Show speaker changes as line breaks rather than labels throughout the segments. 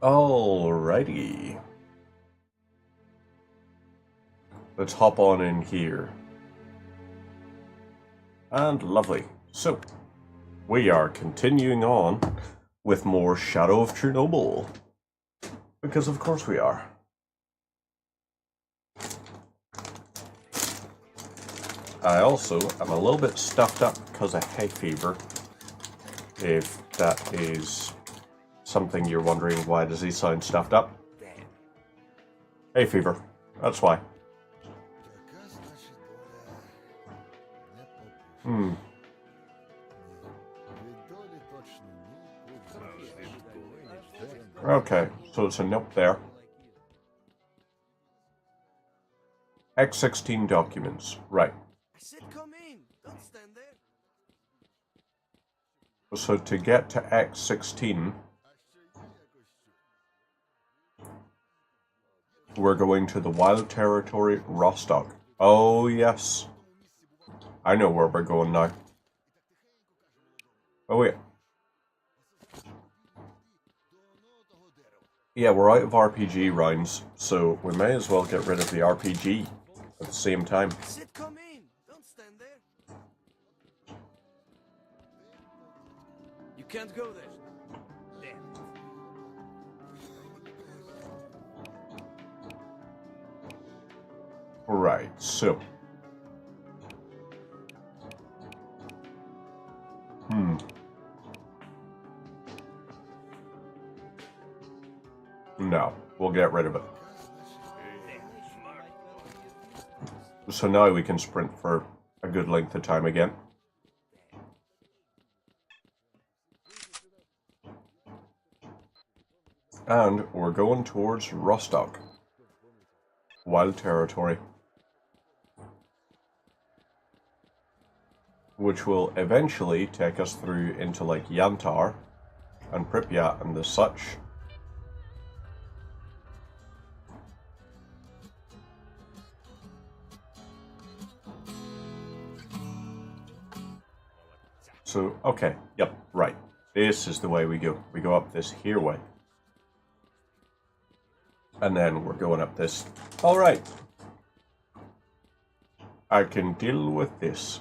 Alrighty. Let's hop on in here. And lovely. So, we are continuing on with more Shadow of Chernobyl. Because of course we are. I also am a little bit stuffed up because of hay fever. If that is something you're wondering, why does he sound stuffed up? Hay fever. That's why. Okay, so it's a note there. X16 documents, right. So to get to X16, we're going to the Wild Territory, Rostock. Oh yes. I know where we're going now. Oh wait. Yeah, we're out of RPG rounds, so we may as well get rid of the RPG at the same time.
Come in. Don't stand there. You can't go there.
Right, so. No, we'll get rid of it. So now we can sprint for a good length of time again. And we're going towards Rostock. Wild Territory. Which will eventually take us through into like Yantar and Pripyat and the such. So, okay, yep, right. This is the way we go. We go up this here way. And then we're going up this. Alright. I can deal with this.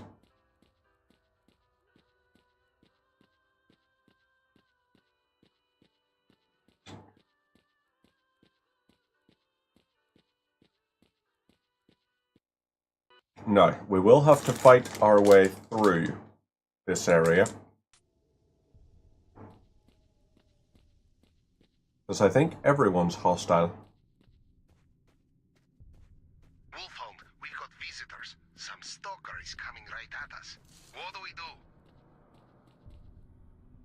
Now, we will have to fight our way through this area. Because I think everyone's hostile.
Wolfhound, we've got visitors. Some stalker is coming right at us. What do we do?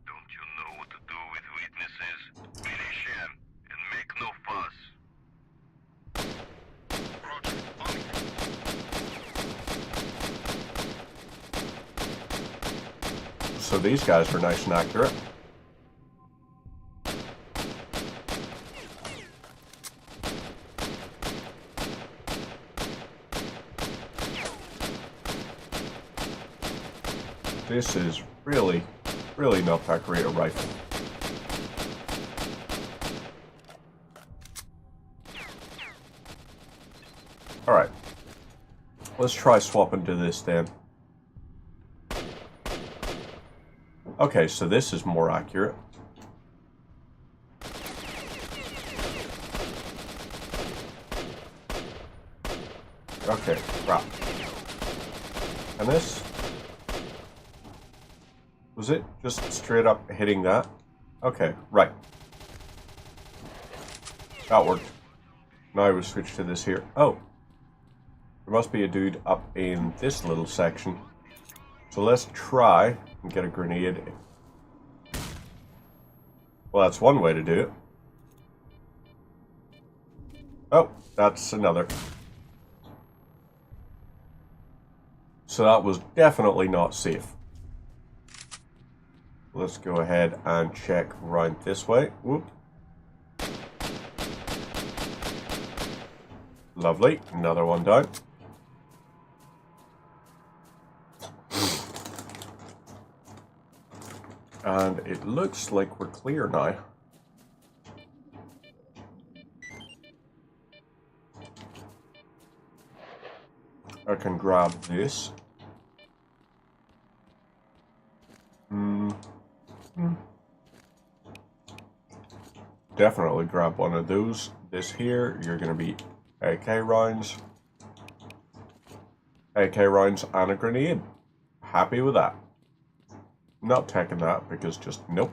Don't you know what to do with witnesses? Finish him and make no fuss.
Roger, on it.
So these guys are nice and accurate. This is really not that great a rifle. Alright. Let's try swapping to this then. Okay, so this is more accurate. Okay, right. And this? Was it just straight up hitting that? Okay, right. That worked. Now we switch to this here. Oh. There must be a dude up in this little section. So let's try and get a grenade. Well, that's one way to do it. Oh, that's another. So that was definitely not safe. Let's go ahead and check right this way. Whoop. Lovely. Another one down. And it looks like we're clear now. I can grab this. Definitely grab one of those. This here, you're going to be AK rounds. AK rounds and a grenade. Happy with that. Not taking that because just nope.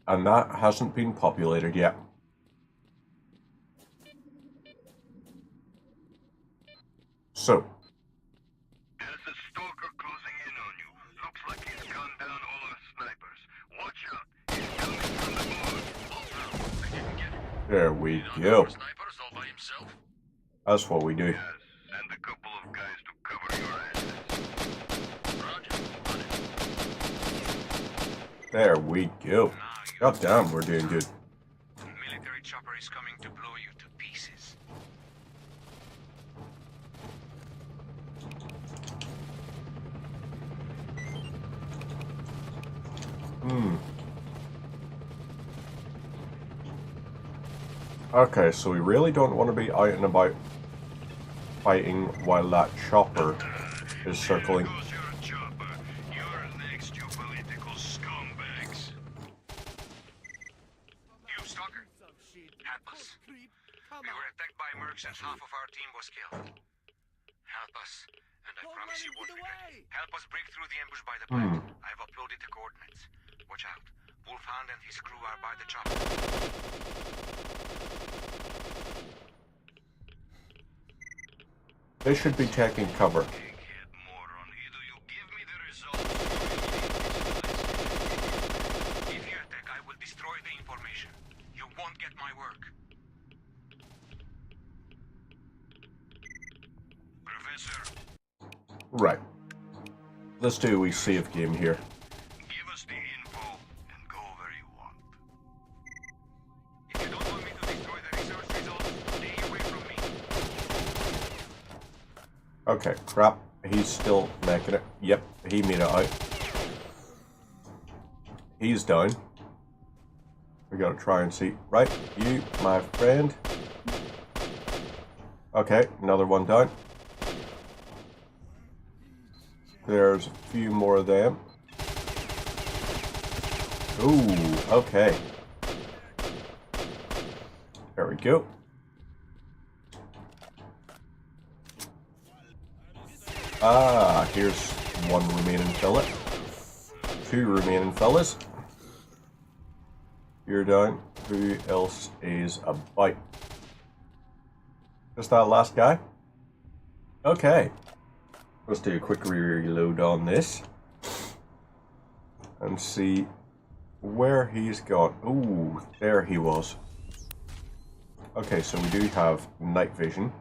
And that hasn't been populated yet. So.
There's a stalker closing in on you. Looks like he's gunned down all our snipers. Watch out. He's coming from the board. I didn't get it.
There we go.
Snipers all by himself?
That's what we do.
Yes, and a couple of guys to cover your asses. Roger.
There we go. God damn, we're doing good.
Military chopper is coming to blow you to pieces.
Okay, so we really don't want to be out and about fighting while that chopper is circling.
There goes your chopper. You're next, you political scumbags.
You, Stalker. Help us. We were attacked by mercs and half of our team was killed. Help us, and I promise you won't regret it. Help us break through the ambush by the plant. I've uploaded the coordinates. Watch out. Wolfhound and his crew are by the chopper.
They should be taking cover.
Egghead moron. Either you give me the results or you leave this place.
If you attack, I will destroy the information. You won't get my work.
Professor,
Right. Let's do a wee save game here.
give us the info and go where you want.
If you don't want me to destroy the research results, stay away from me.
Okay, crap. He's still making it. Yep, he made it out. He's down. We gotta try and see. Right, you, my friend. Okay, another one down. There's a few more of them. Ooh, okay. There we go. Ah, here's one remaining fillet. Two remaining fellas. You're down. Who else is about? Just that last guy? Okay. Let's do a quick reload on this. And see where he's gone. Ooh, there he was. Okay, so we do have night vision.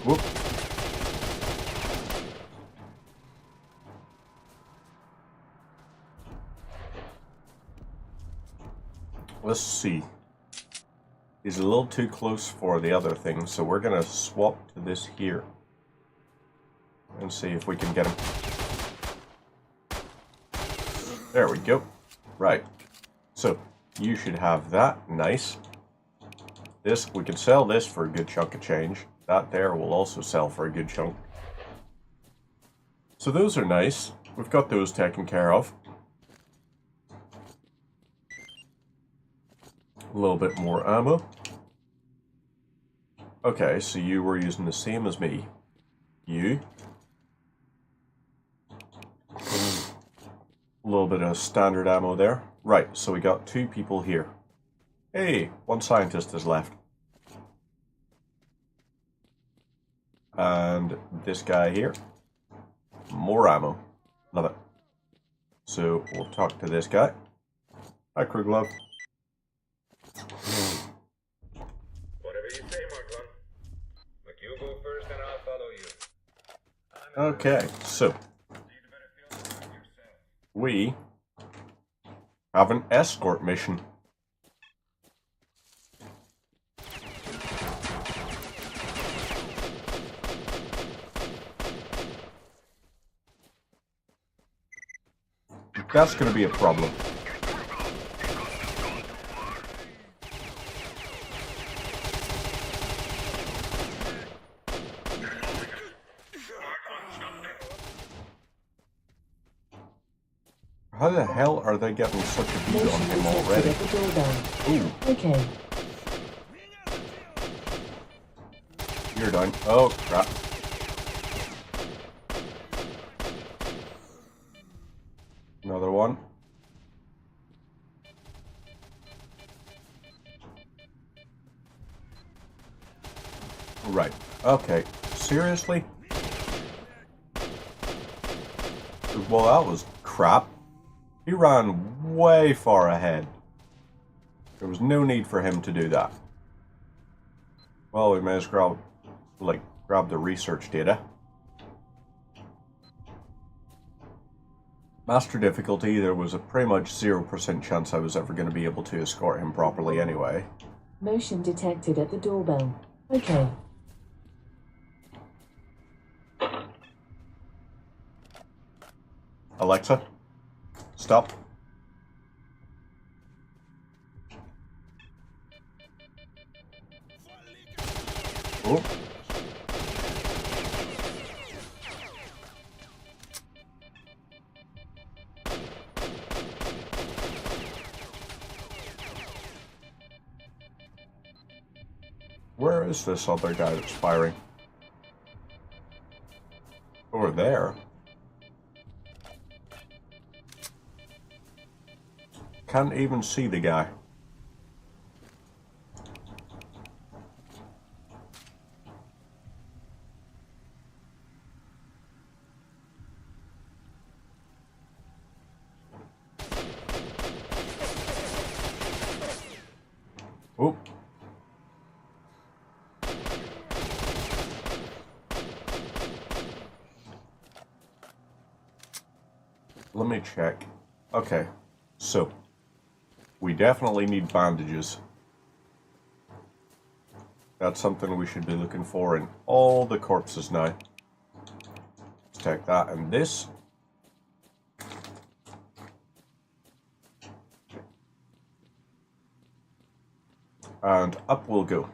Whoop. Let's see. He's a little too close for the other thing, so we're gonna swap to this here. And see if we can get him. There we go. Right. So, you should have that. Nice. This, we can sell this for a good chunk of change. That there will also sell for a good chunk. So those are nice. We've got those taken care of. A little bit more ammo. Okay, so you were using the same as me. You. A little bit of standard ammo there. Right, so we got two people here. Hey, one scientist is left. And this guy here. More ammo. Love it. So we'll talk to this guy. Hi, Kruglov.
Whatever you say, Mark. But you go first and I'll follow you.
Okay, so we have an escort mission. That's going to be a problem. How the hell are they getting such a beat on him already? Ooh.
Okay.
You're done. Oh, crap. Another one. Right. Okay. Seriously? Well, that was crap. He ran way far ahead. There was no need for him to do that. Well, we may as well grab the research data. Master difficulty, there was a pretty much 0% chance I was ever going to be able to escort him properly anyway.
Motion detected at the doorbell. Okay.
Alexa, stop. Oh. Where is this other guy that's firing? Over there. Can't even see the guy. Oh. Let me check. Okay, so we definitely need bandages. That's something we should be looking for in all the corpses now. Let's take that and this. And up we'll go.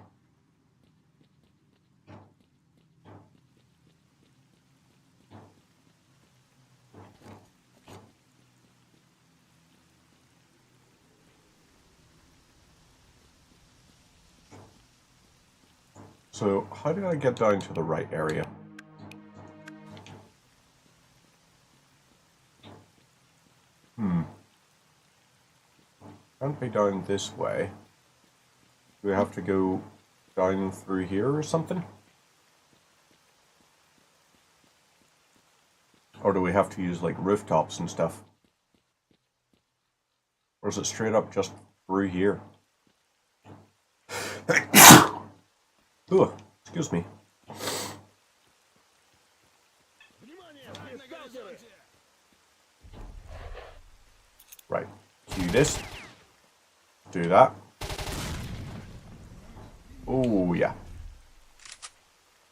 So, how did I get down to the right area? Can't be down this way. Do we have to go down through here or something? Or do we have to use like rooftops and stuff? Or is it straight up just through here? Ooh, excuse me. Right, cue this. Do that. Oh yeah.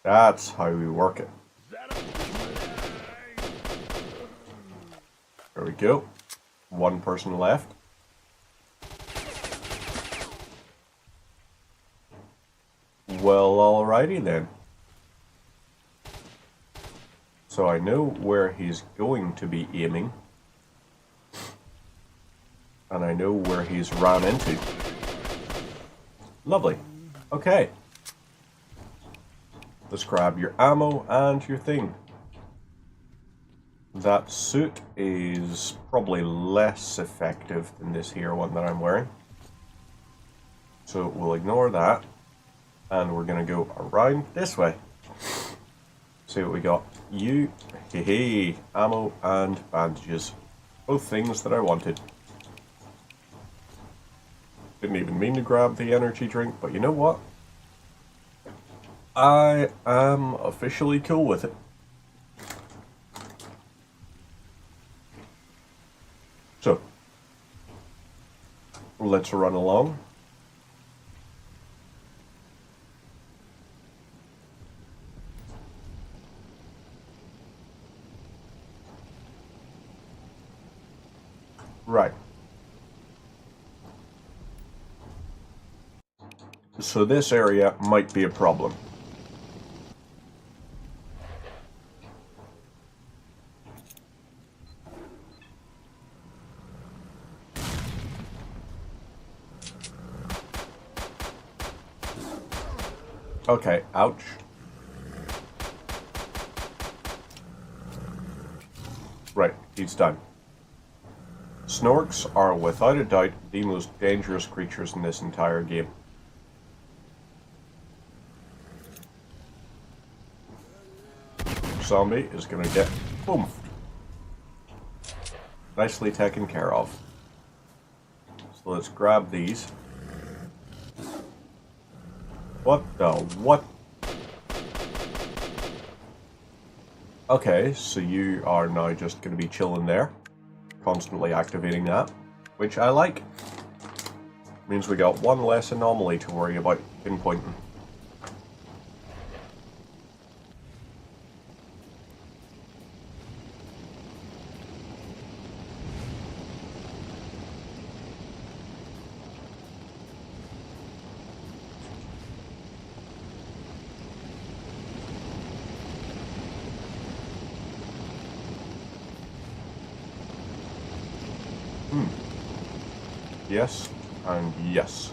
That's how we work it. There we go. One person left. Well, alrighty then. So I know where he's going to be aiming. And I know where he's ran into. Lovely. Okay. Let's grab your ammo and your thing. That suit is probably less effective than this here one that I'm wearing. So we'll ignore that. And we're going to go around this way. See what we got. You, hey, ammo and bandages. Both things that I wanted. Didn't even mean to grab the energy drink, but you know what? I am officially cool with it. So, let's run along. Right. So this area might be a problem. Okay, ouch. Right, he's done. Snorks are without a doubt the most dangerous creatures in this entire game. Zombie is gonna get boomfed. Nicely taken care of. So let's grab these. What the what? Okay, so you are now just going to be chilling there, constantly activating that, which I like. Means we got one less anomaly to worry about pinpointing. Yes, and yes.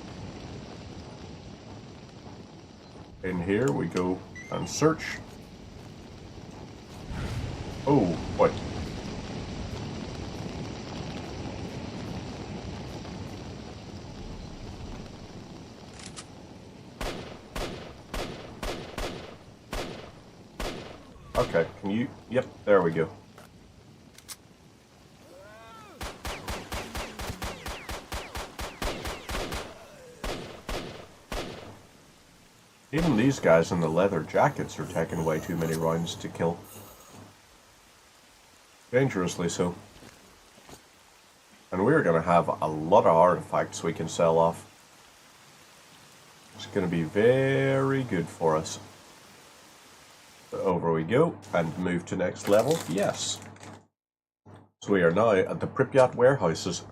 In here we go and search. Oh, what? Okay, can you... Yep, there we go. Even these guys in the leather jackets are taking way too many rounds to kill. Dangerously so. And we're going to have a lot of artifacts we can sell off. It's going to be very good for us. So over we go and move to next level. Yes. So we are now at the Pripyat warehouses.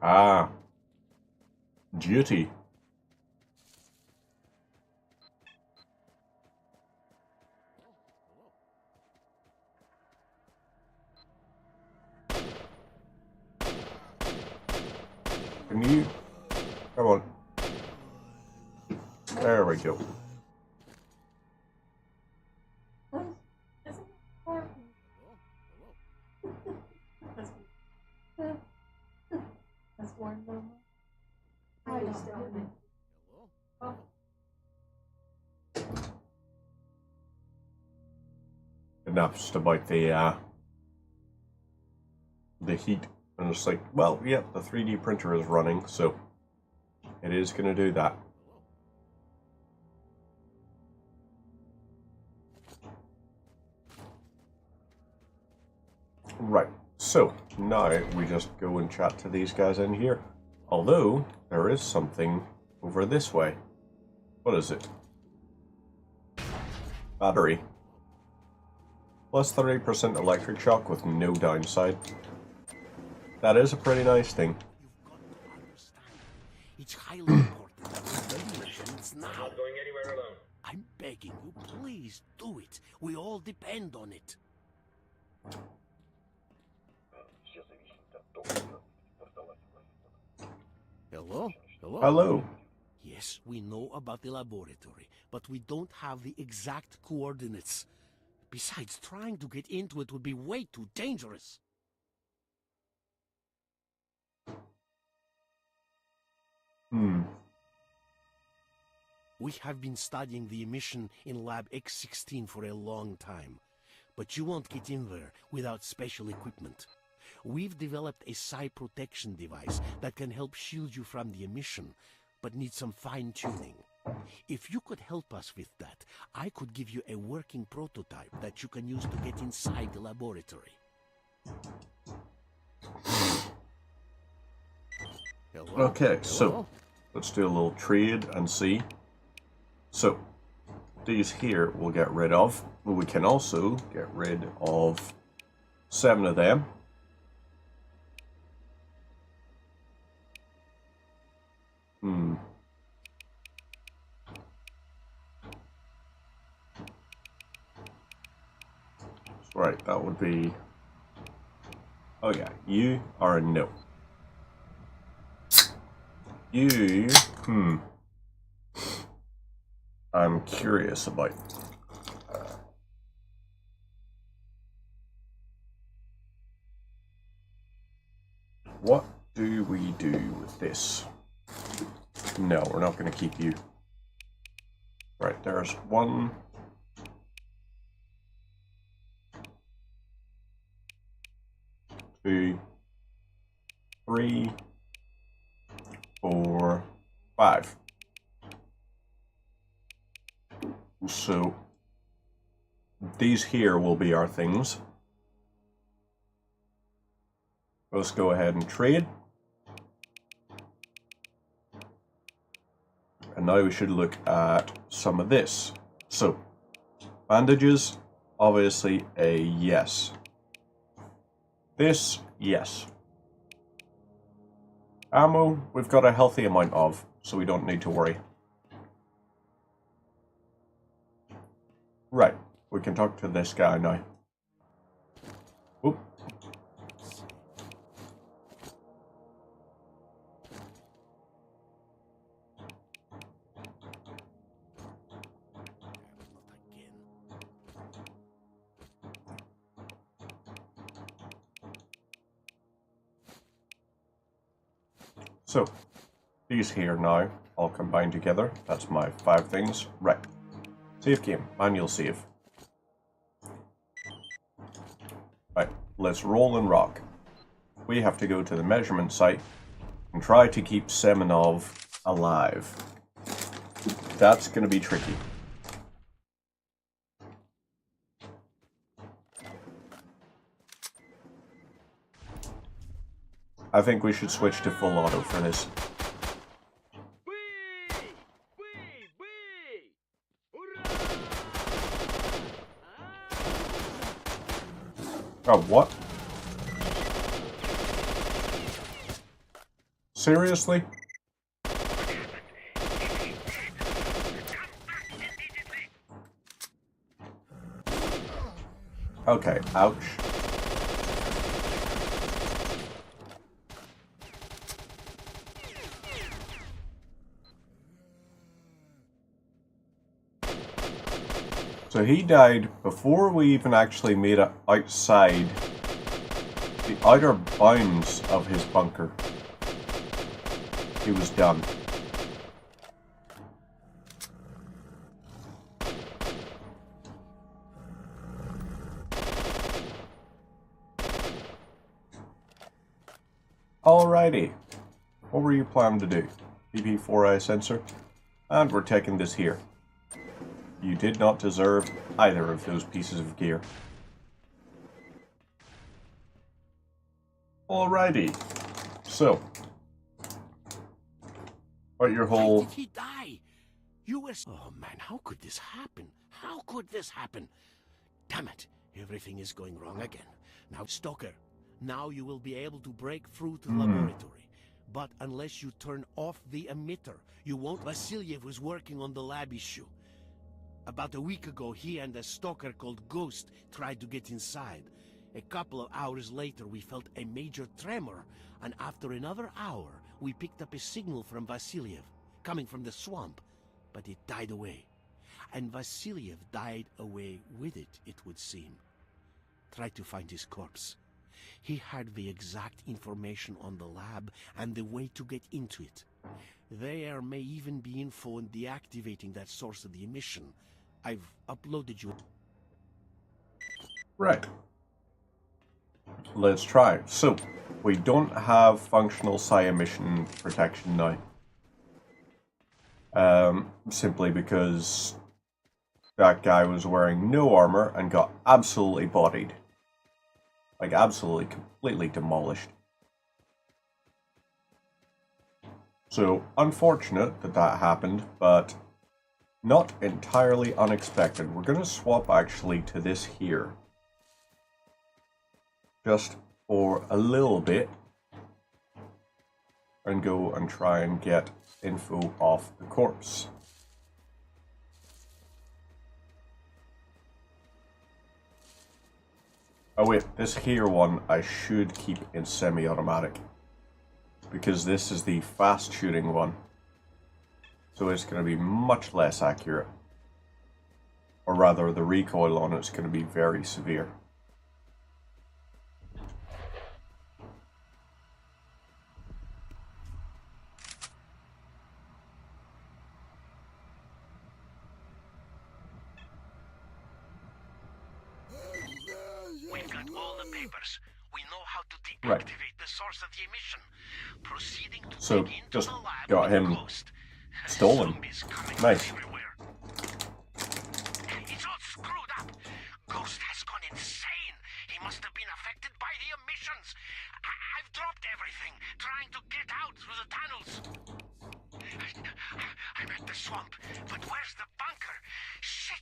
Ah. Duty. Can you... Come on. There we go. Enough's about the heat, and it's like, well, yeah, the 3D printer is running, so it is going to do that. Right, so now we just go and chat to these guys in here. Although, there is something over this way. What is it? Battery. Plus 30% electric shock with no downside. That is a pretty nice thing.
It's highly important that you ready missions now.
Not going anywhere alone.
I'm begging you, please do it. We all depend on it. Hello? Hello?
Hello.
Yes, we know about the laboratory, but we don't have the exact coordinates. Besides, trying to get into it would be way too dangerous. We have been studying the emission in Lab X16 for a long time, but you won't get in there without special equipment. We've developed a psi protection device that can help shield you from the emission, but needs some fine-tuning. If you could help us with that, I could give you a working prototype that you can use to get inside the laboratory. Hello?
Okay, so
Hello?
let's do a little trade and see. So these here we'll get rid of. We can also get rid of 7 of them. Right, that would be... Oh yeah, you are a no. You... I'm curious about. What do we do with this? No, we're not going to keep you. Right, there's 1... 2, 3, 4, 5. So these here will be our things. Let's go ahead and trade. And now we should look at some of this. So bandages, obviously a yes. This, yes. Ammo, we've got a healthy amount of, so we don't need to worry. Right, we can talk to this guy now. Oop. So, these here now, all combined together. That's my 5 things. Right. Save game. Manual save. Right. Let's roll and rock. We have to go to the measurement site and try to keep Semenov alive. That's going to be tricky. I think we should switch to full auto for this. Oh, what? Seriously? Okay, ouch. So he died before we even actually made it outside the outer bounds of his bunker. He was done. Alrighty. What were you planning to do? PP4i sensor? And we're taking this here. You did not deserve either of those pieces of gear. Alrighty. So, what your
Why
whole...
did he die? You were... Oh man, how could this happen? How could this happen? Damn it, everything is going wrong again. Now, Stalker, now you will be able to break through to the laboratory. But unless you turn off the emitter, you won't... Vasiliev was working on the lab issue. About a week ago, he and a stalker called Ghost tried to get inside. A couple of hours later, we felt a major tremor, and after another hour, we picked up a signal from Vasiliev, coming from the swamp, but it died away. And Vasiliev died away with it, it would seem. Try to find his corpse. He had the exact information on the lab and the way to get into it. There may even be info on deactivating that source of the emission. I've uploaded you.
Right. Let's try. So, we don't have functional psi emission protection now. Simply because that guy was wearing no armor and got absolutely bodied. Like, absolutely, completely demolished. So, unfortunate that that happened, but not entirely unexpected. We're going to swap, actually, to this here. Just for a little bit. And go and try and get info off the corpse. Oh wait, this here one I should keep in semi-automatic. Because this is the fast shooting one. So it's going to be much less accurate. Or rather, the recoil on it's going to be very severe.
We've got all the papers. We know how to deactivate
Right.
the source of the emission. Proceeding to
So,
dig into
just
the lab
got
with
him
Ghost.
stolen.
Zombies coming
Nice.
from everywhere. It's all screwed up. Ghost has gone insane. He must have been affected by the emissions. I've dropped everything, trying to get out through the tunnels. I'm at the swamp, but where's the bunker? Shit.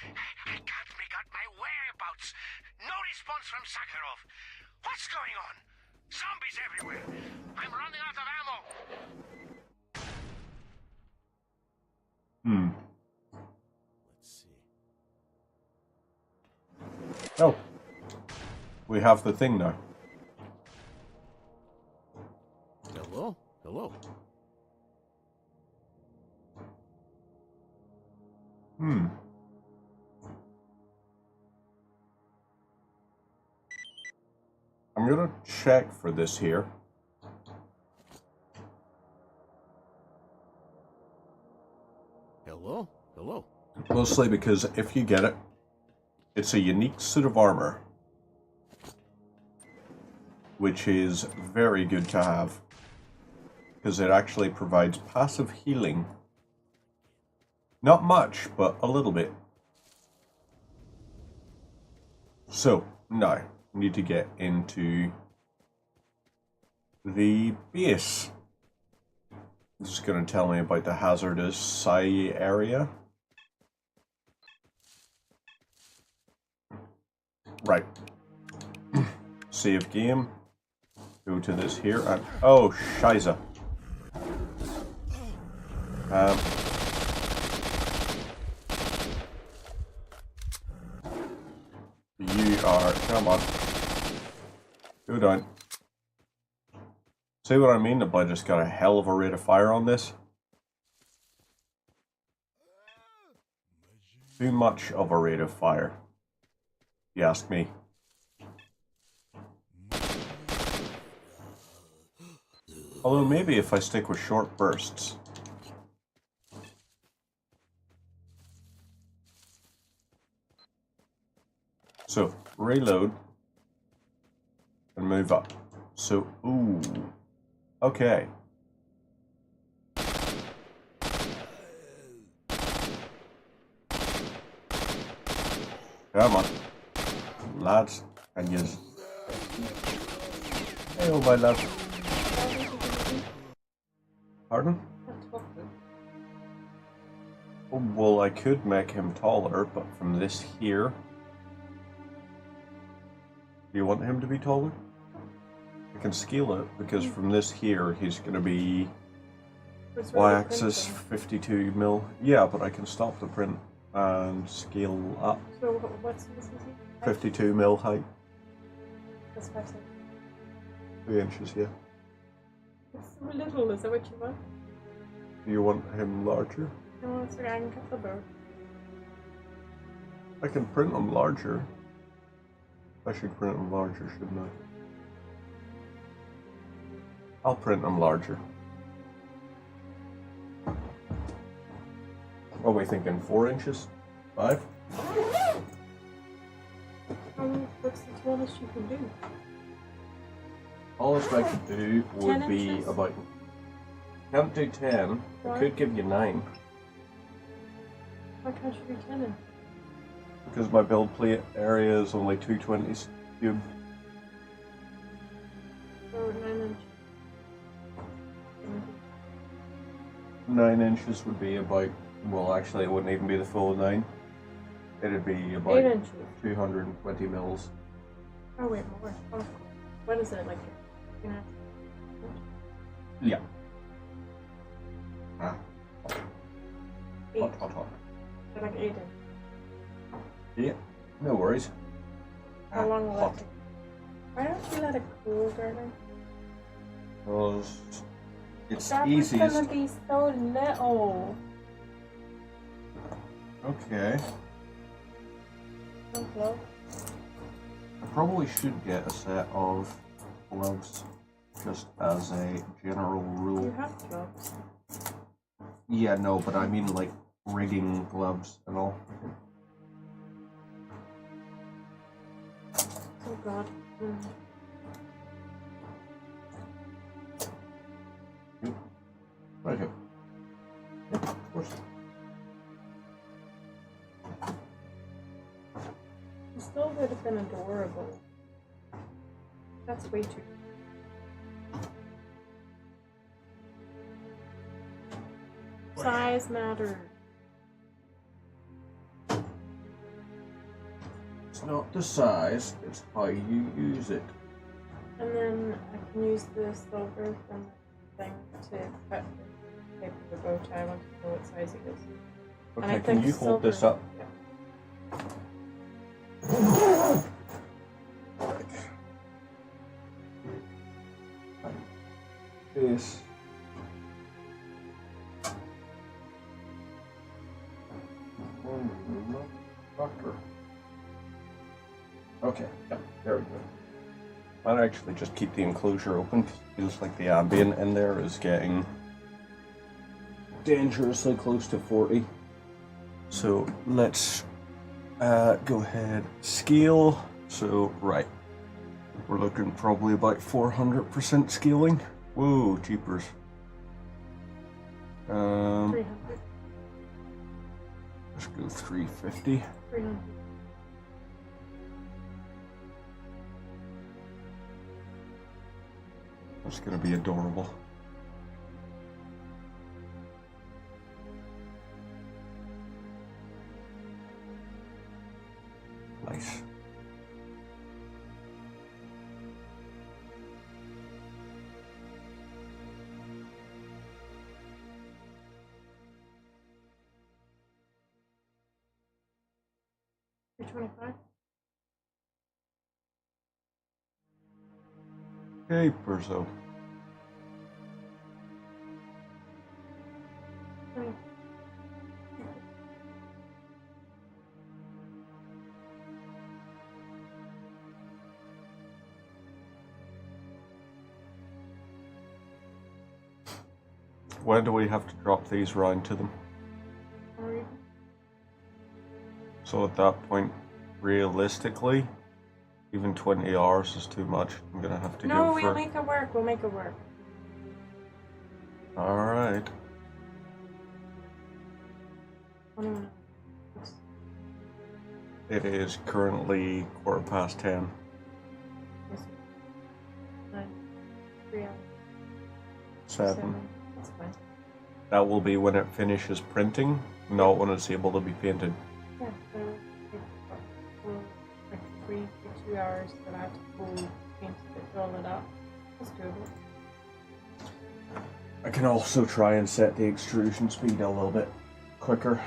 I can't make out my whereabouts. No response from Sakharov. What's going on? Zombies everywhere. I'm running out of ammo. Let's see.
Oh. We have the thing now.
Hello.
I'm gonna check for this here.
Hello.
Mostly because if you get it, it's a unique suit of armor. Which is very good to have. Because it actually provides passive healing. Not much, but a little bit. So, now, we need to get into the base. This is going to tell me about the hazardous psi area. Right. Save game. Go to this here and... Oh, Shiza. You are... Come on. Go down. See what I mean? I just got a hell of a rate of fire on this. Too much of a rate of fire. You ask me. Although maybe if I stick with short bursts. So, reload. And move up. So, ooh. Okay. Come on. Lads. And yous. Hey, oh my love. Pardon? Oh, well, I could make him taller, but from this here... Do you want him to be taller? I can scale it, because from this here, he's going to be... Y-axis 52 mil. Yeah, but I can stop the print and scale up.
So what's this?
52 mil height.
That's 5 centimeters.
3 inches, yeah.
It's so little, is that what you want?
Do you want him larger?
No, it's okay, I can cut the bow.
I can print him larger. I should print him larger, shouldn't I? I'll print him larger. What are we thinking? 4 inches? 5?
What's the smallest you can do?
All I could do
10
would be
inches?
about... Can't do 10. I
Why?
could give you 9.
Why can't you do 10 inches?
Because my build plate area is only 220 cube.
So 9 inch.
9 inches would be about, well, actually, it wouldn't even be the full 9. It'd be about
8 inches.
220 mils.
Oh, wait, more. Oh, what is it, like, you know?
Yeah. Ah,
8.
hot, hot, hot.
So like 8 inch.
Yeah, no worries.
How long will
hot.
that take? Why don't you let it cool, darling?
Because it's
That was
easiest.
gonna be so little.
Okay.
So close.
I probably should get a set of gloves, just as a general
You
rule.
have gloves.
Yeah, no, but I mean like rigging gloves and all.
Oh god.
Right here. Yeah, of course.
It still would have been adorable. That's way too. Size matters.
It's not the size, it's how you use it.
And then I can use the silver from the thing to cut the paper the bow tie. I want to know what size it is. And I
Okay, can
think
you hold this
silver-
up?
Yeah.
This. Okay, yeah, there we go. I'll actually just keep the enclosure open because it feels like the ambient in there is getting dangerously close to 40. So let's go ahead, scale. So, right, we're looking probably about 400% scaling. Whoa, jeepers.
300.
Let's go 350.
300.
That's gonna be adorable. Nice.
$325.
Okay, Perso. When do we have to drop these round to them?
Sorry.
So at that point, realistically, even 20 hours is too much. I'm gonna have to
No,
go
we'll
for...
make it work. We'll make it work.
Alright.
21.
It is currently 10:15.
Yes. 9. 3 hours.
7.
That's fine.
That will be when it finishes printing, not when it's able to be painted.
Yeah, so like 3 to 2 hours that I have to pull paint it, roll it up. That's doable.
I can also try and set the extrusion speed a little bit quicker.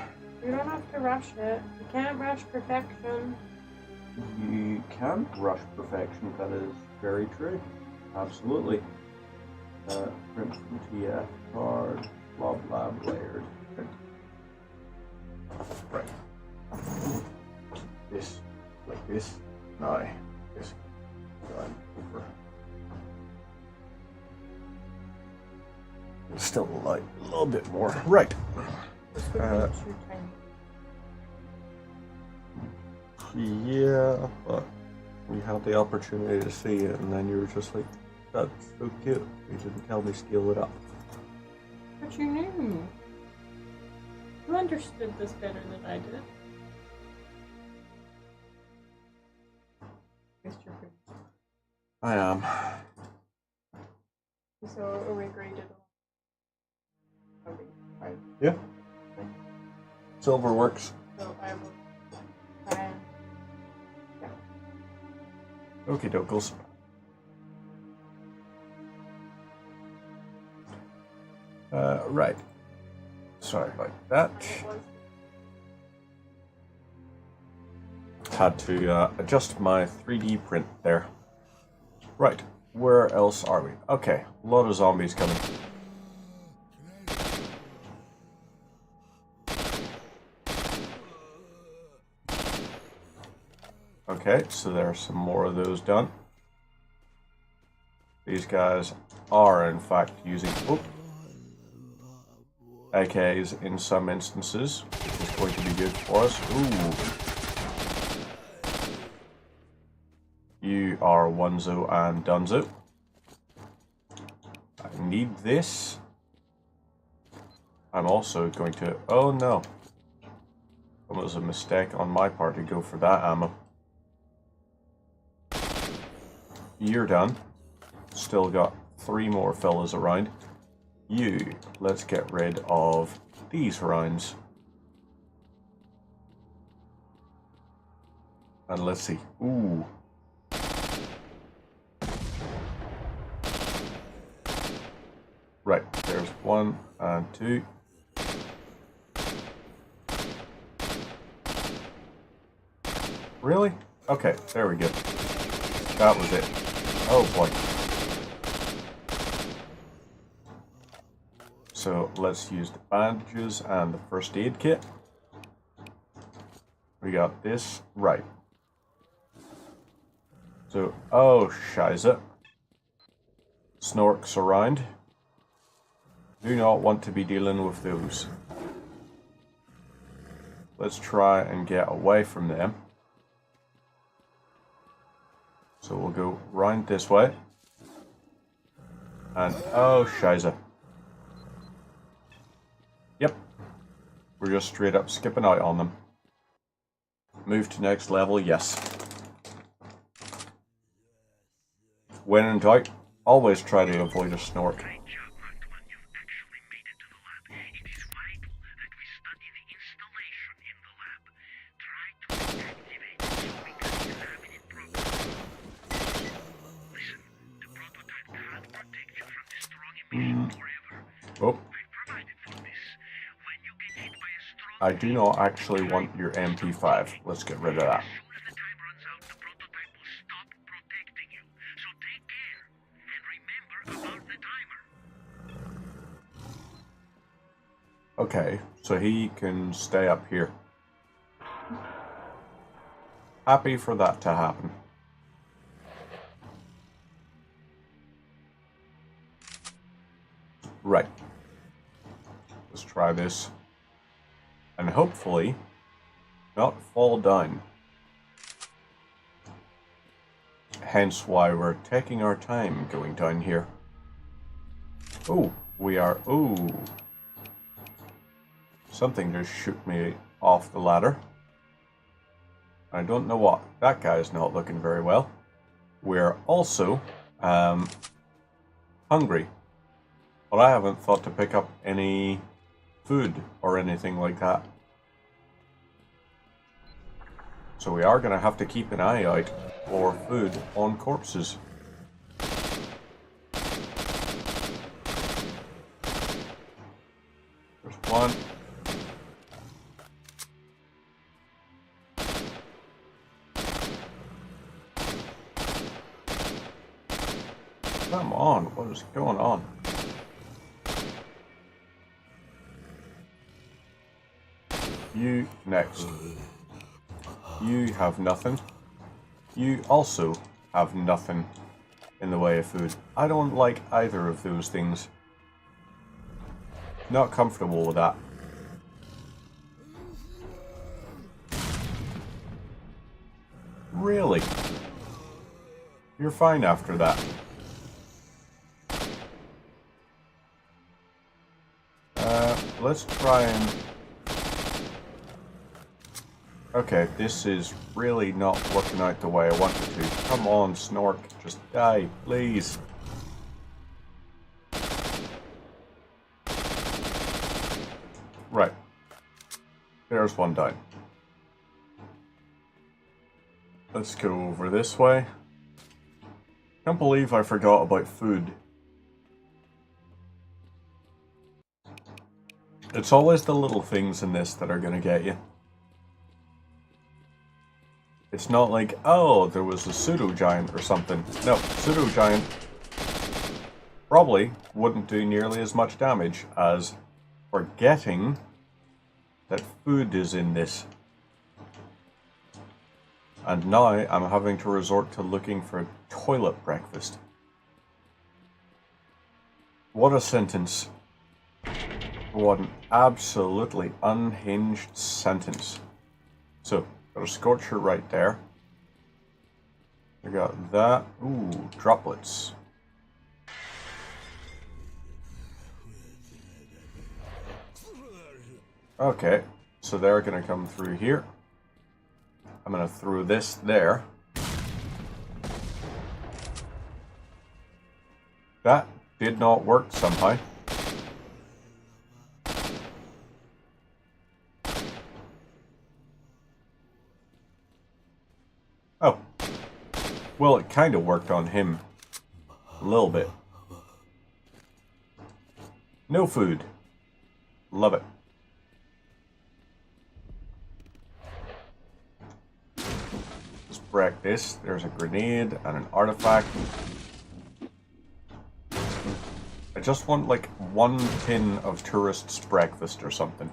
You don't have to rush it. You can't rush perfection.
You can't rush perfection, that is very true. Absolutely. Print from TF card, blob lab layered. Right. This, like this. Now, this going over. Still like a little bit more. Right.
This would be too tiny.
Yeah, but we had the opportunity to see it, and then you were just like, that's so cute. You didn't tell me scale it up.
But you knew. You understood this better than I did. Mr.
I am.
So are we graded on?
Yeah. Silver works.
So I will try and
Okie dokes. Right. Sorry about that. Had to adjust my 3D print there. Right. Where else are we? Okay. A lot of zombies coming. Okay, so there's some more of those done. These guys are in fact using AKs in some instances, which is going to be good for us. Ooh. You are Onezo and Dunzo. I need this. I'm also going to... Oh no. It was a mistake on my part to go for that ammo. You're done. Still got 3 more fellas around. You, let's get rid of these rounds. And let's see. Ooh. Right, there's 1 and 2. Really? Okay, there we go. That was it. Oh boy. So let's use the bandages and the first aid kit. We got this. Right. So, oh, shiza. Snorks around. Do not want to be dealing with those. Let's try and get away from them. So we'll go round this way. And, oh, shiza. Yep. We're just straight up skipping out on them. Move to next level, yes. When in doubt, always try to avoid a snork. Oh. I do not actually want your MP5. Let's get rid of that. Okay, so he can stay up here. Happy for that to happen. Right. Let's try this. And hopefully not fall down. Hence why we're taking our time going down here. Oh, we are... Oh. Something just shook me off the ladder. I don't know what. That guy's not looking very well. We're also hungry. But I haven't thought to pick up any food or anything like that. So we are going to have to keep an eye out for food on corpses. There's one. Come on, what is going on? You next. You have nothing. You also have nothing in the way of food. I don't like either of those things. Not comfortable with that. Really? You're fine after that. Let's try and... Okay, this is really not working out the way I want it to. Come on, Snork, just die, please. Right. There's one down. Let's go over this way. Can't believe I forgot about food. It's always the little things in this that are gonna get you. It's not like, oh, there was a pseudo-giant or something. No, pseudo-giant probably wouldn't do nearly as much damage as forgetting that food is in this. And now I'm having to resort to looking for toilet breakfast. What a sentence. What an absolutely unhinged sentence. So, got a scorcher right there. I got that. Ooh, droplets. Okay, so they're gonna come through here. I'm gonna throw this there. That did not work somehow. Oh. Well, it kind of worked on him. A little bit. No food. Love it. Let's break this. There's a grenade and an artifact. I just want like one tin of tourists' breakfast or something.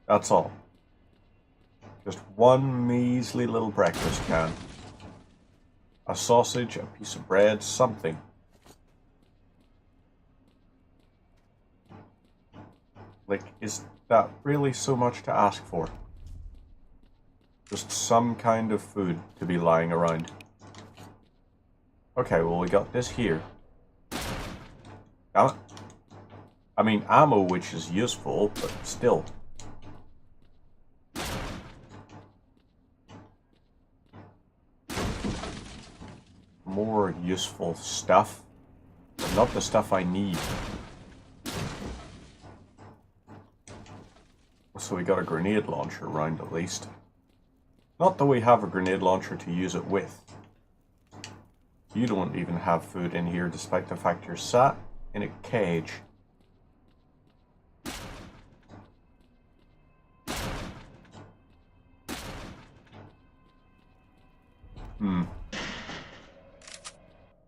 That's all. Just one measly little breakfast can. A sausage, a piece of bread, something. Like, is that really so much to ask for? Just some kind of food to be lying around. Okay, well we got this here. Damn it. I mean, ammo, which is useful, but still. More useful stuff, but not the stuff I need. So we got a grenade launcher around at least. Not that we have a grenade launcher to use it with. You don't even have food in here despite the fact you're sat in a cage.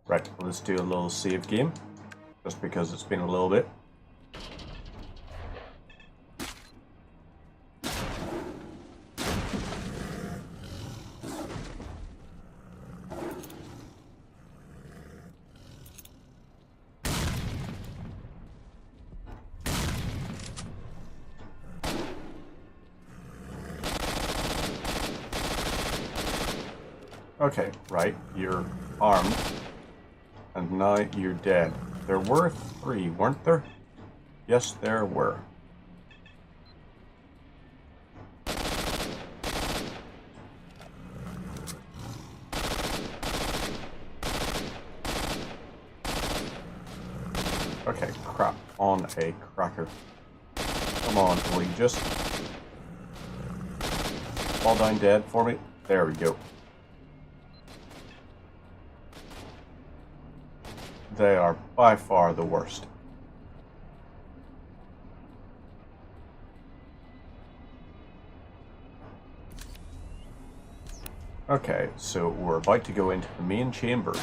Right, let's do a little save game, just because it's been a little bit. Okay, right, you're armed. And now you're dead. There were 3, weren't there? Yes, there were. Okay, crap on a cracker. Come on, will you just fall down dead for me? There we go. They are by far the worst. Okay, so we're about to go into the main chamber.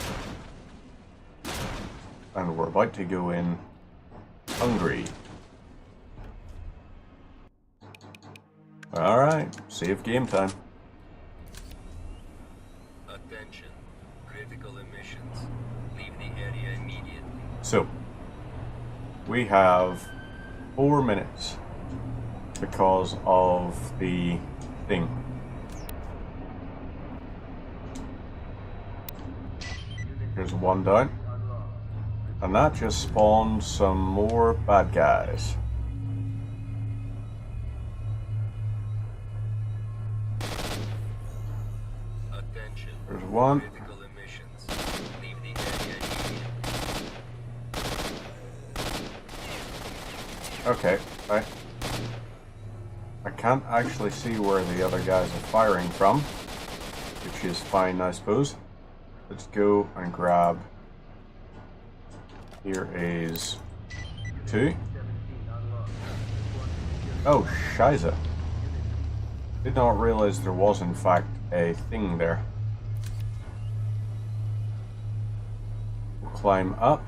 And we're about to go in hungry. Alright, save game time.
Attention, critical emissions. Leave the area immediately.
So, we have 4 minutes because of the thing. Here's one down. And that just spawned some more bad guys. There's one.
Critical emissions. Leave the area immediately.
Okay, I can't actually see where the other guys are firing from, which is fine, I suppose. Let's go and grab. Here is 2. Oh, Shiza. Did not realize there was in fact a thing there. We'll climb up.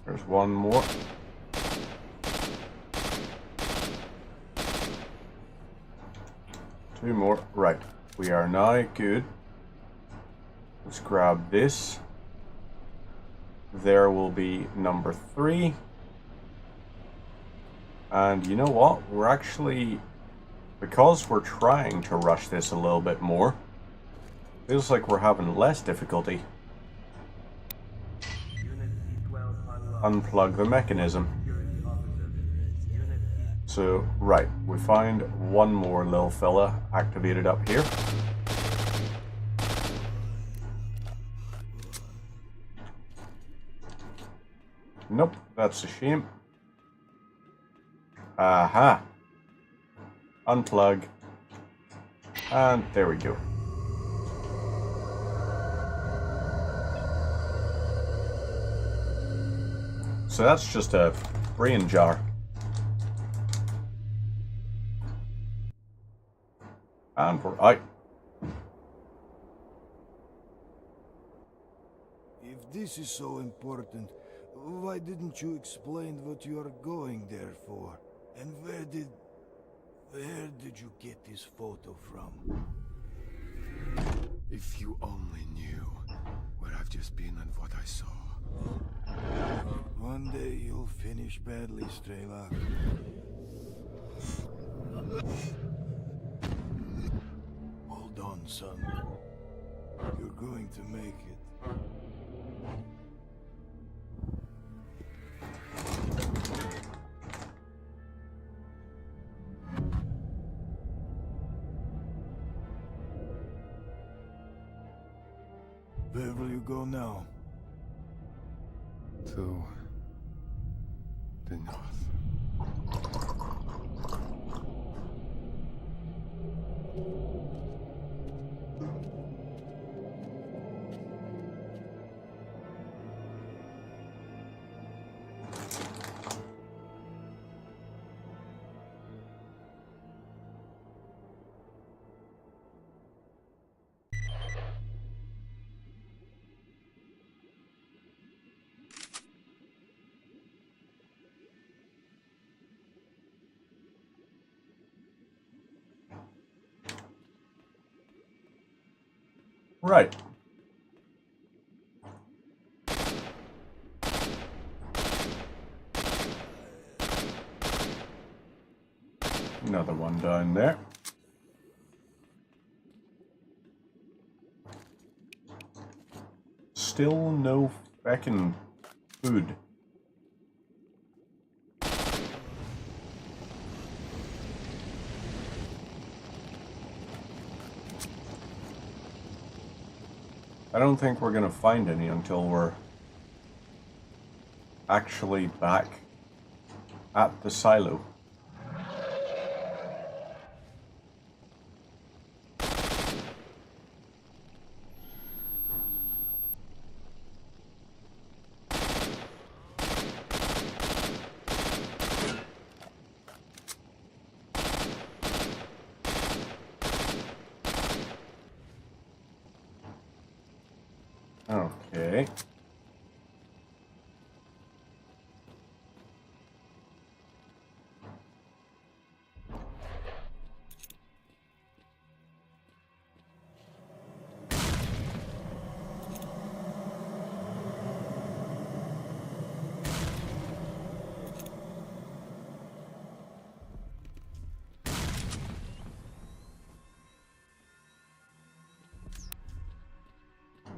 There's one more. Two more. Right. We are now good. Let's grab this. There will be number 3. And you know what? We're actually, because we're trying to rush this a little bit more, feels like we're having less difficulty. Unplug the mechanism. So, right, we find one more little fella activated up here. Nope, that's a shame. Aha! Unplug. And there we go. So that's just a brain jar. And we're out.
If this is so important, why didn't you explain what you are going there for? And where did you get this photo from?
If you only knew where I've just been and what I saw.
One day you'll finish badly, Strelak. Hold on, son. You're going to make it. Where will you go now?
To the north.
Right. Another one down there. Still no feckin' food. I don't think we're gonna find any until we're actually back at the silo. Okay.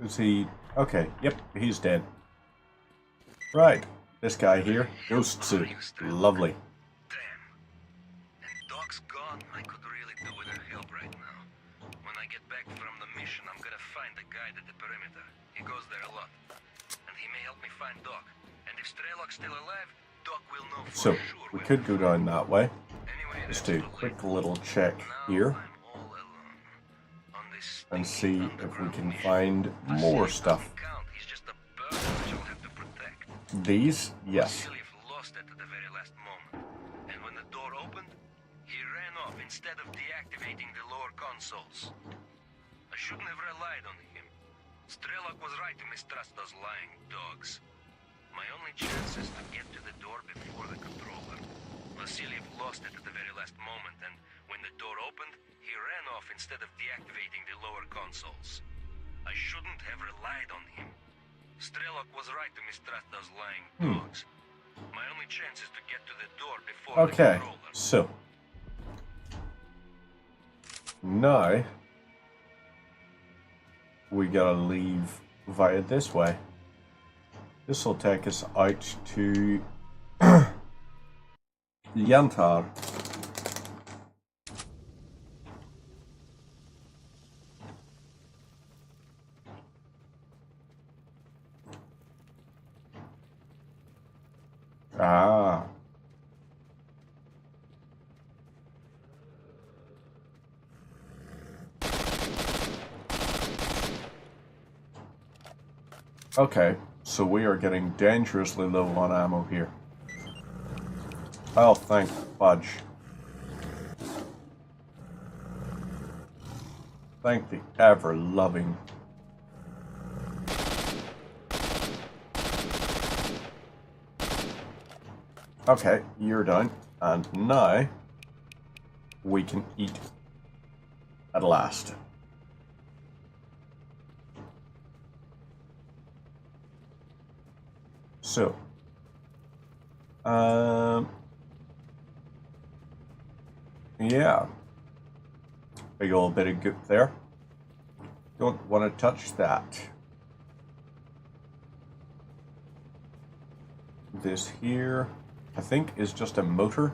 Is he... Okay, yep, he's dead. Right, this guy here, ghost suit, lovely.
Damn. And Doc's gone. I could really do with her help right now. When I get back from the mission, I'm gonna find the guy at the perimeter. He goes there a lot. And he may help me find Doc. And if Strelok's still alive, Doc will know for
So,
sure.
we could go down that way.
Anyway,
Just do a quick little check here. And see if we can find more stuff. These? Yes.
Lost it at the very last moment. And when the door opened, he ran off instead of deactivating the lower consoles. I shouldn't have relied on him. Strelok was right to mistrust those lying dogs. My only chance is to get to the door before the controller. Vasiliev lost it at the very last moment, and when the door opened, he ran off instead of deactivating the lower consoles. I shouldn't have relied on him. Strelok was right to mistrust those lying dogs. My only chance is to get to the door before the controller.
So now we gotta leave via this way. This will take us out to Yantar. Ah. Okay, so we are getting dangerously low on ammo here. Oh, thank fudge. Thank the ever-loving. Okay, you're done. And now we can eat at last. So, yeah, big old bit of goop there. Don't want to touch that. This here, I think, is just a motor.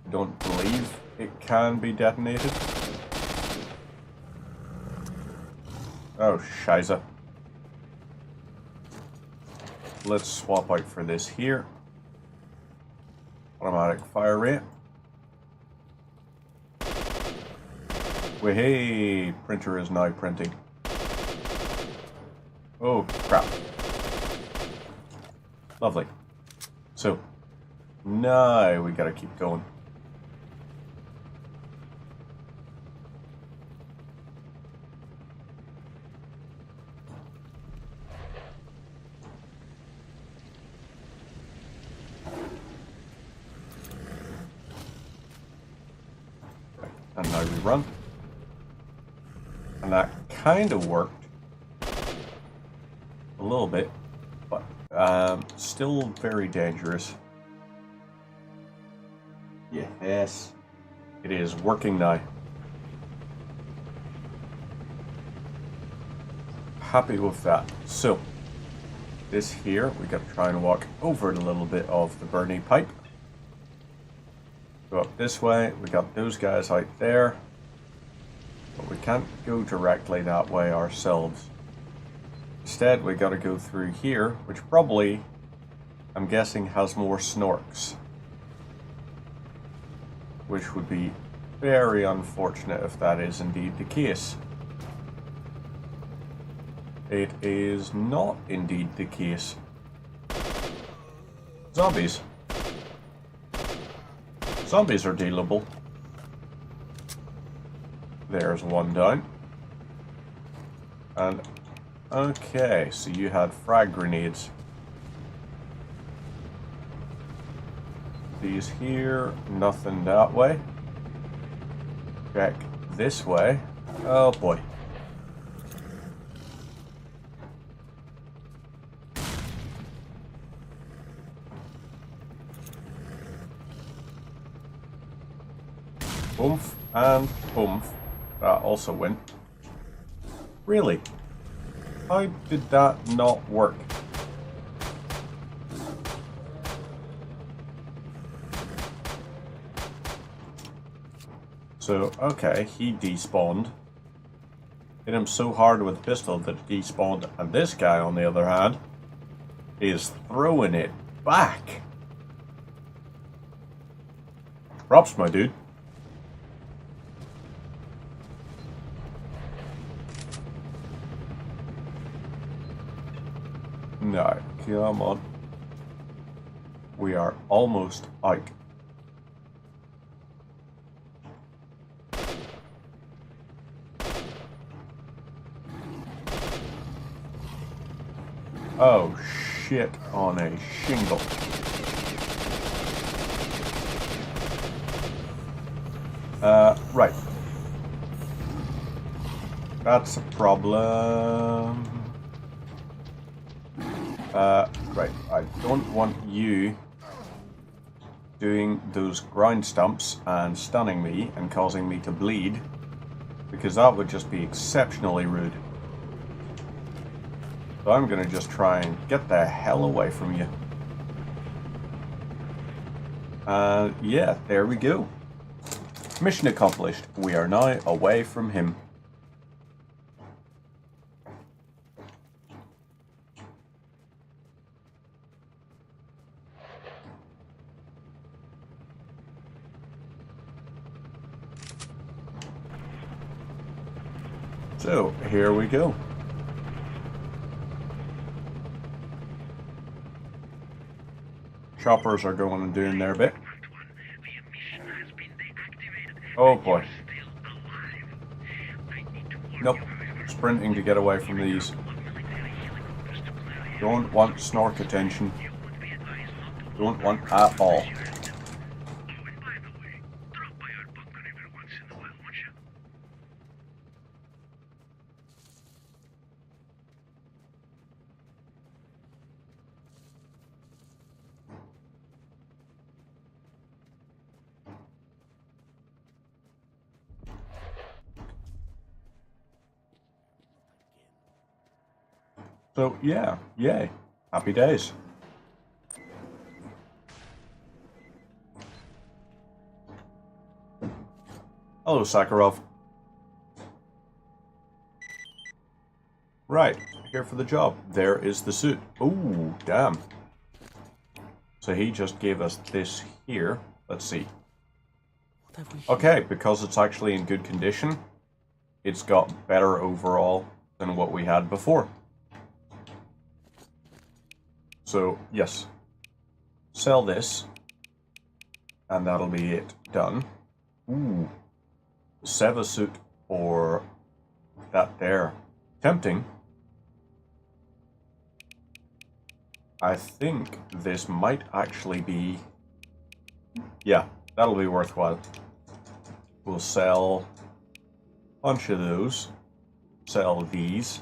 I don't believe it can be detonated. Oh, shiza. Let's swap out for this here. Automatic fire rate. Hey, printer is now printing. Oh, crap. Lovely. So, now we gotta keep going. And now we run. And that kind of worked. A little bit. But still very dangerous. Yes. It is working now. Happy with that. So, this here, we got to try and walk over a little bit of the burning pipe. Go up this way, we got those guys out there, but we can't go directly that way ourselves. Instead, we got to go through here, which probably, I'm guessing, has more snorks. Which would be very unfortunate if that is indeed the case. It is not indeed the case. Zombies. Zombies are dealable. There's one down. And, okay, so you had frag grenades. These here, nothing that way. Check this way. Oh boy. Oomph and oomph. That also went. Really? How did that not work? So, okay, he despawned. Hit him so hard with a pistol that it despawned. And this guy, on the other hand, is throwing it back. Props, my dude. No, come on. We are almost out. Oh shit on a shingle. Right. That's a problem. Right. I don't want you doing those ground stumps and stunning me and causing me to bleed, because that would just be exceptionally rude. So I'm gonna just try and get the hell away from you. Yeah, there we go. Mission accomplished. We are now away from him. So, here we go. Choppers are going and doing their bit. Oh boy. Nope. Sprinting to get away from these. Don't want snork attention. Don't want at all. So, yeah, yay. Happy days. Hello, Sakharov. Right, here for the job. There is the suit. Ooh, damn. So he just gave us this here. Let's see. Okay, because it's actually in good condition, it's got better overall than what we had before. So, yes. Sell this. And that'll be it done. Ooh. Seva suit or that there. Tempting. I think this might actually be... Yeah, that'll be worthwhile. We'll sell a bunch of those. Sell these.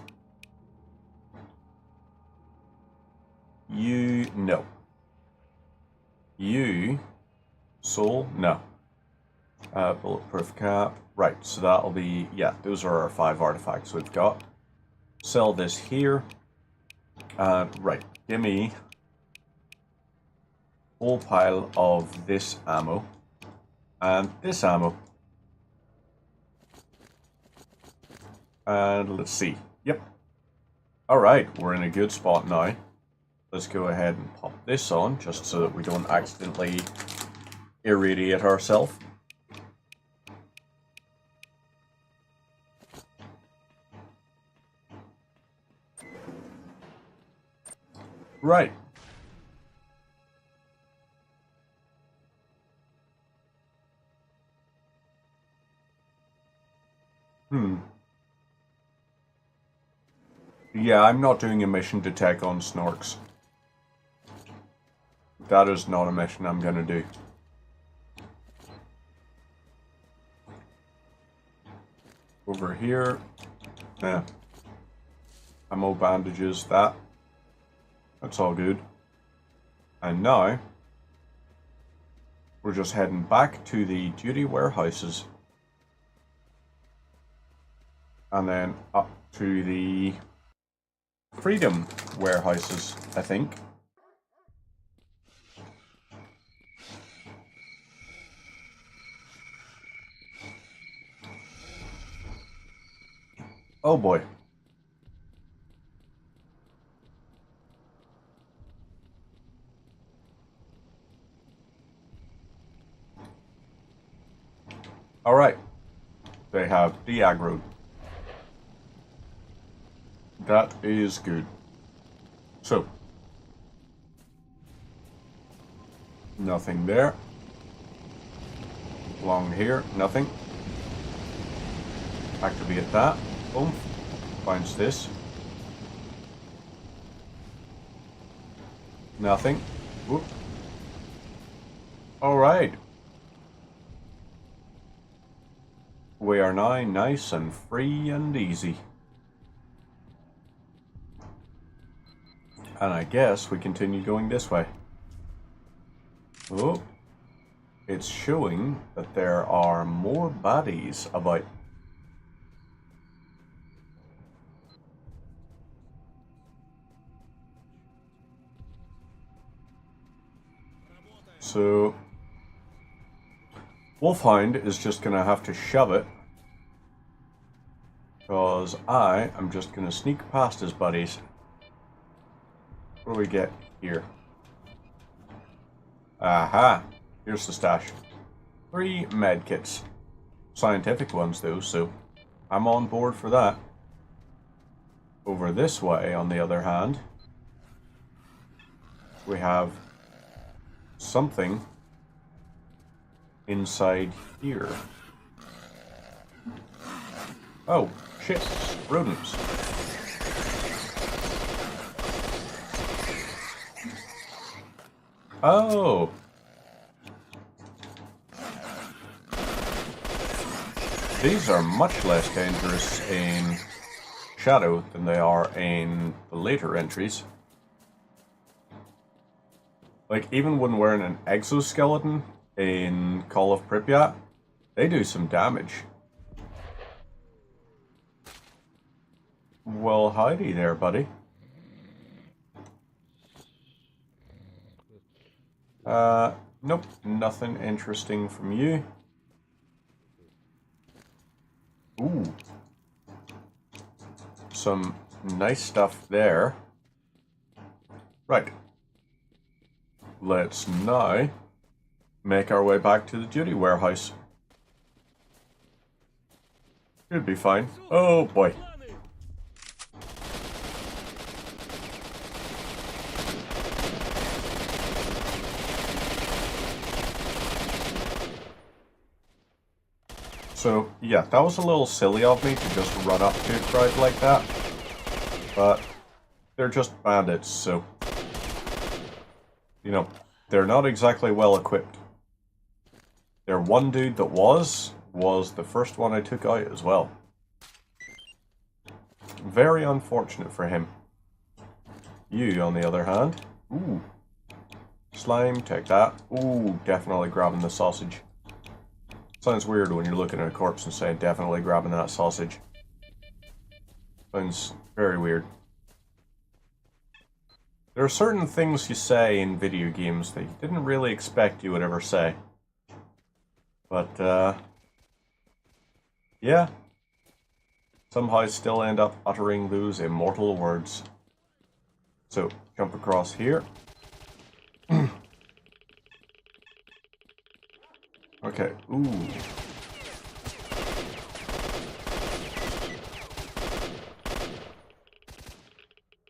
You, no. You, soul, no. Bulletproof cap, right, so that'll be, yeah, those are our 5 artifacts we've got. Sell this here, right, give me a whole pile of this ammo, and this ammo. And let's see, yep. Alright, we're in a good spot now. Let's go ahead and pop this on, just so that we don't accidentally irradiate ourselves. Right. Yeah, I'm not doing a mission to take on snorks. That is not a mission I'm gonna do. Over here. Ammo, bandages, that. That's all good. And now, we're just heading back to the duty warehouses. And then up to the freedom warehouses, I think. Oh boy. Alright. They have de-aggroed. That is good. So. Nothing there. Along here, nothing. Activate that. Boom. Finds this. Nothing. Whoop. Alright. We are now nice and free and easy. And I guess we continue going this way. Oh. It's showing that there are more baddies about. So, Wolfhound is just going to have to shove it, because I am just going to sneak past his buddies. What do we get here? Aha! Here's the stash. 3 medkits. Scientific ones though, so I'm on board for that. Over this way, on the other hand, we have something inside here. Oh, shit. Rodents. Oh! These are much less dangerous in Shadow than they are in the later entries. Like, even when wearing an exoskeleton in Call of Pripyat, they do some damage. Well, howdy there, buddy. Nope, nothing interesting from you. Ooh. Some nice stuff there. Right. Let's now make our way back to the duty warehouse. Should be fine. Oh boy. So, yeah, that was a little silly of me to just run up to a crowd like that. But they're just bandits, so, you know, they're not exactly well equipped. Their one dude that was the first one I took out as well. Very unfortunate for him. You, on the other hand, ooh, slime, take that. Ooh, definitely grabbing the sausage. Sounds weird when you're looking at a corpse and saying definitely grabbing that sausage. Sounds very weird. There are certain things you say in video games that you didn't really expect you would ever say. But, yeah. Somehow still end up uttering those immortal words. So, jump across here. Okay, ooh.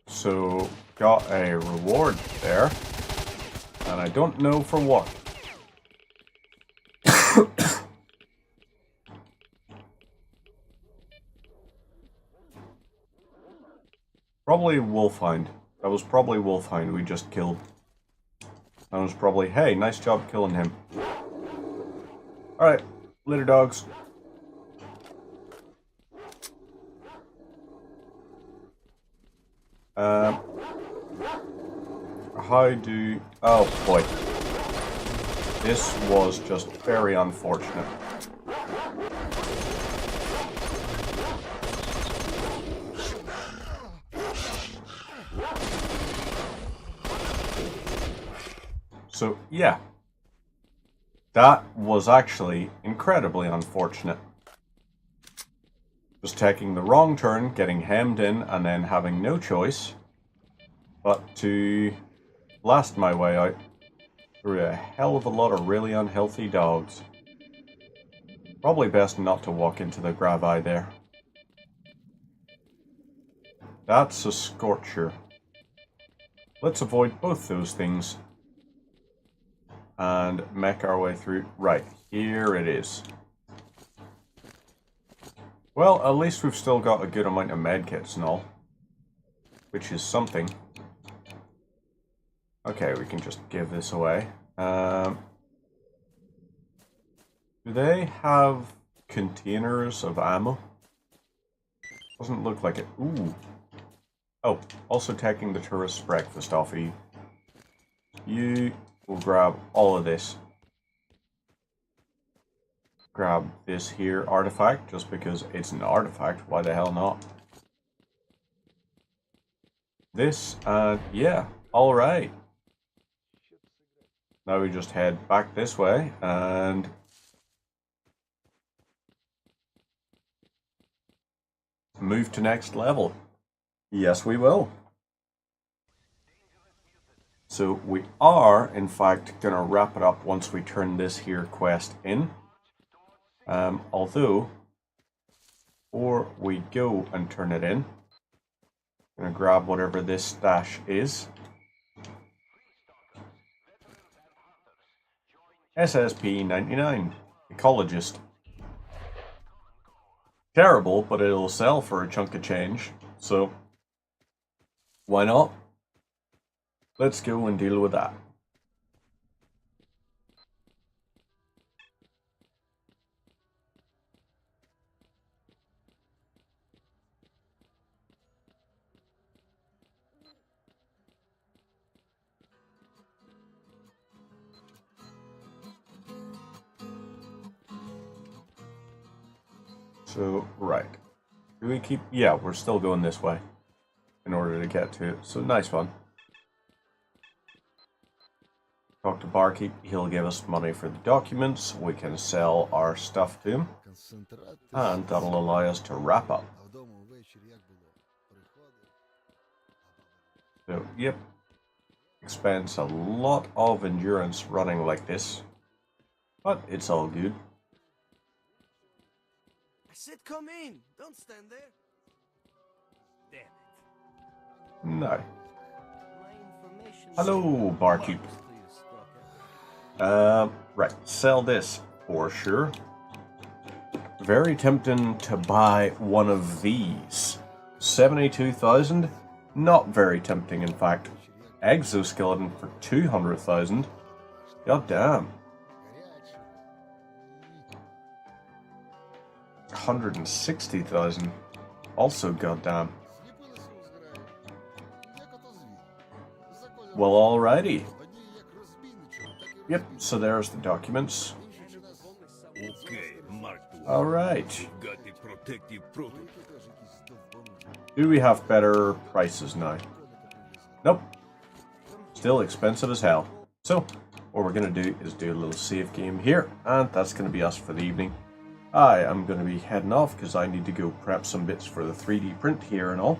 So, got a reward there. And I don't know for what. Probably Wolfhound. That was probably Wolfhound we just killed. That was probably, hey, nice job killing him. Alright, litter dogs. How do... Oh boy. This was just very unfortunate. So, yeah. That was actually incredibly unfortunate. Just taking the wrong turn, getting hemmed in, and then having no choice but to blast my way out through a hell of a lot of really unhealthy dogs. Probably best not to walk into the grab eye there. That's a scorcher. Let's avoid both those things and make our way through. Right, here it is. Well, at least we've still got a good amount of medkits and all, which is something. Okay, we can just give this away. Do they have containers of ammo? Doesn't look like it. Ooh. Oh, also taking the tourist's breakfast off of you. You will grab all of this. Grab this here artifact, just because it's an artifact. Why the hell not? This, and yeah, alright. Now we just head back this way and move to next level. Yes, we will. So we are, in fact, going to wrap it up once we turn this here quest in. Although, before we go and turn it in, I'm going to grab whatever this stash is. SSP-99, Ecologist. Terrible, but it'll sell for a chunk of change, so why not? Let's go and deal with that. So, right. Do we keep... Yeah, we're still going this way in order to get to it. So, nice one. Talk to Barkeep. He'll give us money for the documents. We can sell our stuff to him. And that'll allow us to wrap up. So, yep. Expends a lot of endurance running like this. But it's all good.
I said come in. Don't stand there. Damn it.
No. Hello, Barkeep. Right. Sell this for sure. Very tempting to buy one of these. 72,000? Not very tempting, in fact. Exoskeleton for 200,000? God damn. 160,000. Also goddamn. Well, alrighty. Yep, so there's the documents. Alright. Do we have better prices now? Nope. Still expensive as hell. So, what we're going to do is do a little save game here, and that's going to be us for the evening. I am going to be heading off because I need to go prep some bits for the 3D print here and all.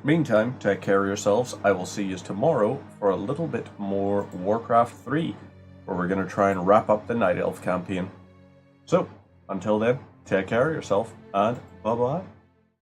Meantime, take care of yourselves. I will see you tomorrow for a little bit more Warcraft 3, where we're going to try and wrap up the Night Elf campaign. So, until then, take care of yourself, and bye-bye.